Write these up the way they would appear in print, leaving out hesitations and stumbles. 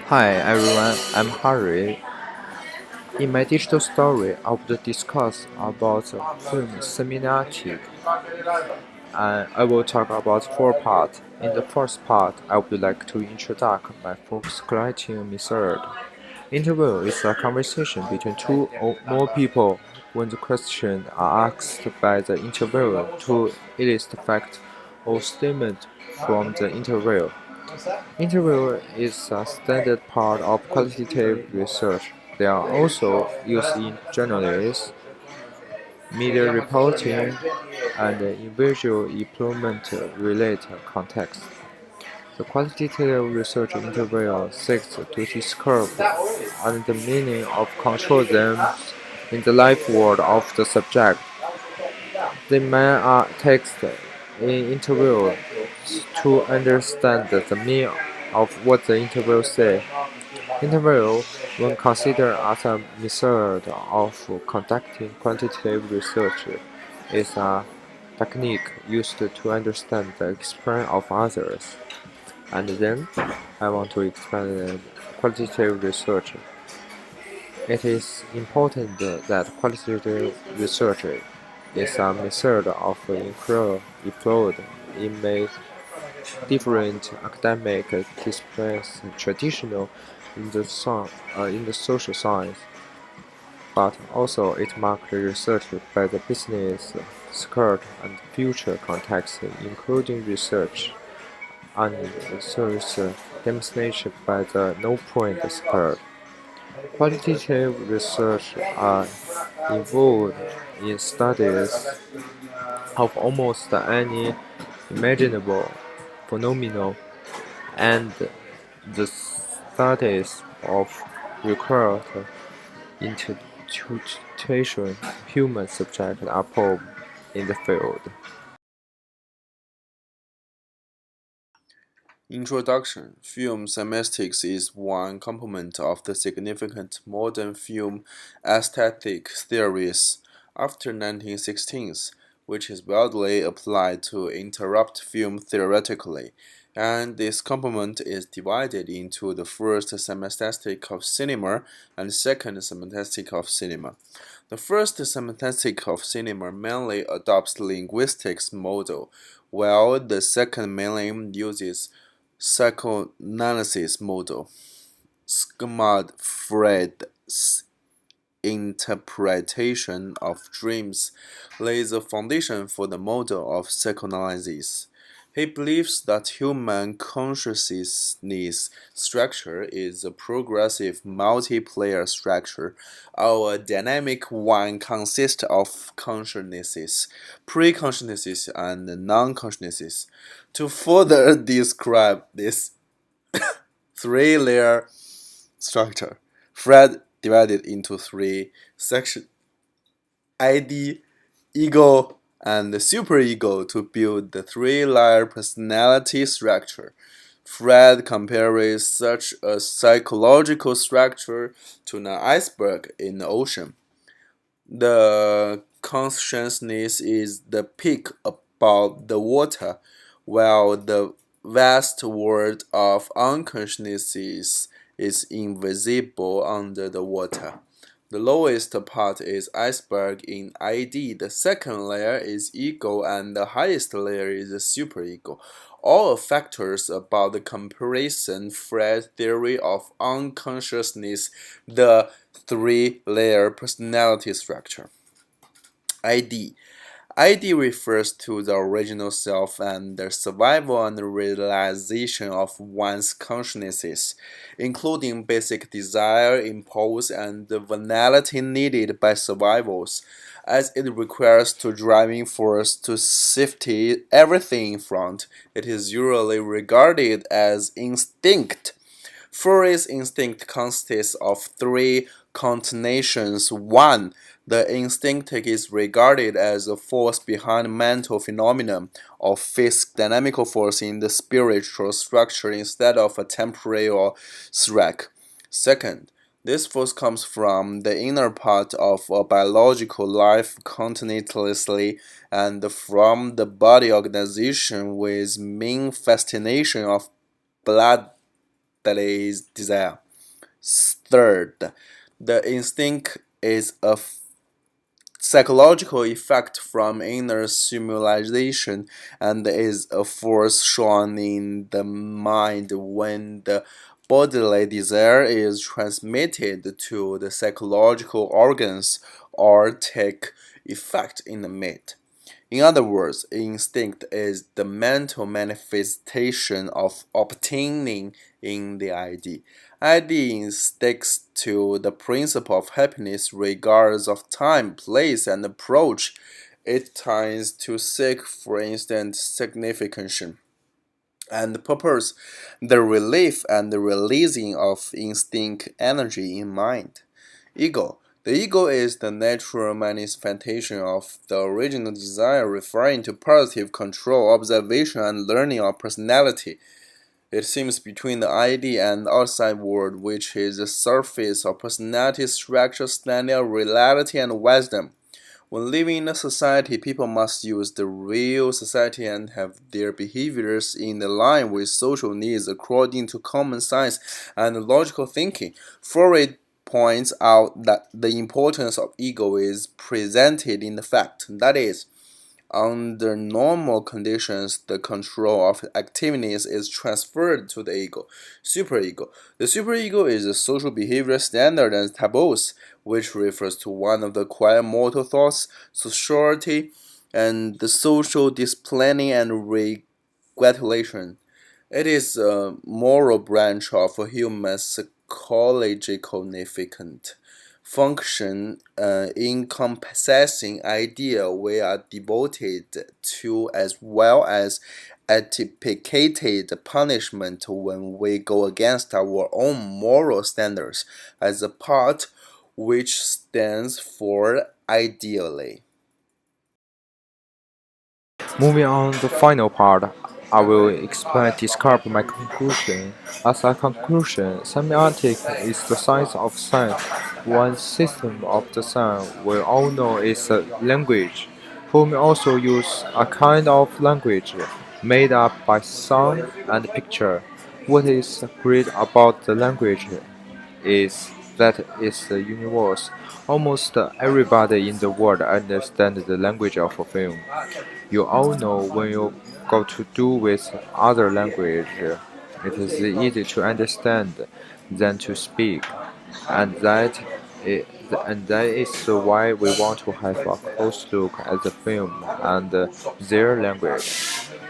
Hi everyone, I'm Harry. In my digital story, I would discuss about the film semiotic, and I will talk about four parts. In the first part, I would like to introduce my focus collecting method. Interview is a conversation between two or more people when the questions are asked by the interviewer to elicit fact or statement from the interview. Interview is a standard part of qualitative research. They are also used in journalism, media reporting, and individual employment-related contexts. The qualitative research interview seeks to describe and the meaning of control them in the life world of the subject. The main text in interview to understand the meaning of what the interview says. Interview, when considered as a method of conducting quantitative research, is a technique used to understand the experience of others. And then, I want to explain qualitative research. It is important that qualitative research is a method of inquiry employed in many different academic disciplines traditional in the social science, but also it marked research by the business, skirt, and future context, including research and research demonstrated by the no-point skirt. Qualitative research are involved in studies of almost any imaginable phenomenon and the studies of required institution human subjects are involved in the field. Introduction. Film semiotics is one component of the significant modern film aesthetic theories after 1916s, which is widely applied to interrupt film theoretically, and this component is divided into the first semiotic of cinema and second semiotic of cinema. The first semiotic of cinema mainly adopts linguistics model, while the second mainly uses psychoanalysis model. Sigmund Freud's interpretation of dreams lays the foundation for the model of psychoanalysis. He believes that human consciousness structure is a progressive multiplayer structure. Our dynamic one consists of consciousnesses, pre-consciousnesses, and non-consciousnesses. To further describe this three-layer structure, Fred divided into three sections: ID, ego, and superego to build the three-layer personality structure. Fred compares such a psychological structure to an iceberg in the ocean. The consciousness is the peak above the water, while the vast world of unconsciousness is invisible under the water. The lowest part is iceberg in ID, the second layer is ego, and the highest layer is the superego. All factors about the comparison Fred theory of unconsciousness, the three-layer personality structure. ID. ID refers to the original self and the survival and realization of one's consciousness, including basic desire, impulse, and the venality needed by survivals, as it requires to driving force to safety everything in front. It is usually regarded as instinct. Furry's instinct consists of three connotations. One, the instinct is regarded as a force behind mental phenomena or physical dynamical force in the spiritual structure instead of a temporary or threat. Second, this force comes from the inner part of a biological life continuously and from the body organization with main fascination of blood that is desire. Third, the instinct is a psychological effect from inner stimulation and is a force shown in the mind when the bodily desire is transmitted to the psychological organs or take effect in the mind. In other words, instinct is the mental manifestation of obtaining in the ID. ID sticks to the principle of happiness regardless of time, place, and approach. It tends to seek, for instance, significance and purpose, the relief and the releasing of instinct energy in mind. Ego. The ego is the natural manifestation of the original desire, referring to positive control, observation, and learning of personality. It seems between the ID and outside world, which is the surface of personality structure, standard, reality, and wisdom. When living in a society, people must use the real society and have their behaviors in line with social needs according to common sense and logical thinking. Freud points out that the importance of ego is presented in the fact that is, under normal conditions, the control of activities is transferred to the ego, superego. The superego is a social behavior standard and taboos, which refers to one of the quiet motor thoughts, sociality, and the social disciplining and regulation. It is a moral branch of human psychological significant function encompassing idea we are devoted to as well as anticipated punishment when we go against our own moral standards as a part which stands for ideally. Moving on the final part, I will describe my conclusion. As a conclusion, semiotic is the science of sound. One system of the sound we all know is a language. Whom also use a kind of language made up by sound and picture. What is great about the language is that it's a universe. Almost everybody in the world understands the language of a film. You all know when you go to do with other language, it is easy to understand than to speak, and that is why we want to have a close look at the film and their language.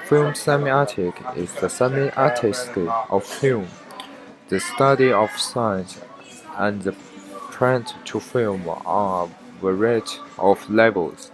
Film semiotic is the semiotics of film, the study of science and the print to film on a variety of levels.